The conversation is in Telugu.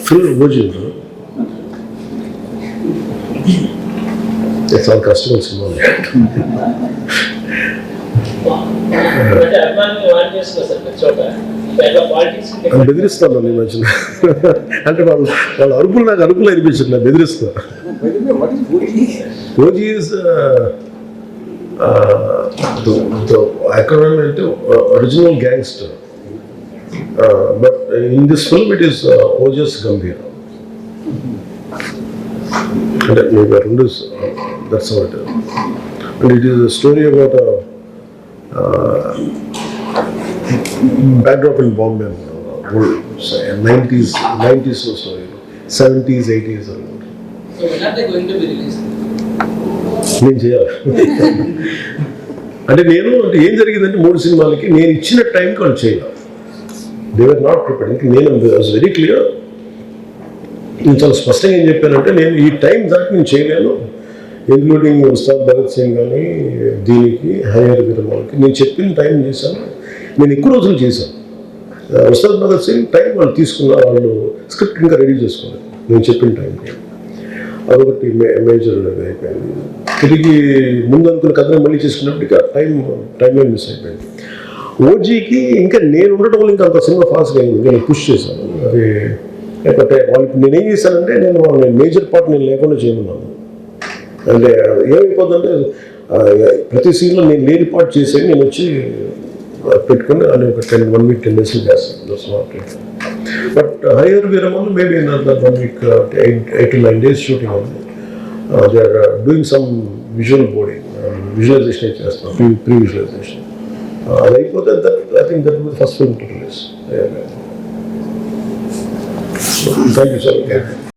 ఫుల్ ఓజీ చాలా కష్టమైన సినిమా. బెదిరిస్తాను నేను మధ్యన. అంటే వాళ్ళ అరుపులు నాకు అరుపులు అనిపించింది, నాకు బెదిరిస్తా. ఓజీ ఈజ్ acronym అంటే original gangster, but in this film it is Ojas Gambhir. అంటే మీకు రెండు that's what. And it is a story about backdrop in Bombay, 90s story, 70s 80s. నేను చేయాలి అంటే ఏం జరిగిందంటే 3 సినిమాలకి నేను ఇచ్చిన టైంకి వాళ్ళు చేయాలి. They were not prepared. నేను వాజ్ వెరీ క్లియర్. నేను చాలా స్పష్టంగా ఏం చెప్పానంటే, నేను ఈ టైం దాకా నేను చేయలేను, ఇంక్లూడింగ్ ఉస్తాద్ భగత్ సింగ్ కానీ దీనికి హరియర్ విరమాలకి నేను చెప్పిన టైం చేశాను. నేను ఎక్కువ రోజులు చేశాను. ఉస్తాద్ భగత్ సింగ్ టైం వాళ్ళు తీసుకున్నారు, వాళ్ళు స్క్రిప్ట్ ఇంకా రెడీ చేసుకోలేదు నేను చెప్పిన టైంకి. అదొకటి మేజర్ అయిపోయింది. తిరిగి ముందు అనుకున్న కథను మళ్ళీ చేసుకున్నప్పటికీ టైం మిస్ అయిపోయింది. ఓజీకి ఇంకా నేను ఉండటం వల్ల ఇంకా అంత సినిమా ఫాస్ట్గా అయింది. నేను పుష్ చేశాను. అది లేకపోతే వాళ్ళకి నేనేం చేశానంటే, నేను మేజర్ పార్ట్ నేను లేకుండా చేయమన్నాను. అంటే ఏమైపోతుందంటే, ప్రతి సీన్లో నేను లేని పార్ట్ చేసేది నేను వచ్చి పెట్టుకుని అని ఒక 1 week 10 days చేస్తాను. But Harihara Veeramallu maybe another 1 week 8 to 9 days shooting ఉంది. They are doing some visual boarding, visualization చేస్తాం, ప్రీ విజువలైజేషన్. అది అయిపోతే I think that will first film to release. Thank you sir.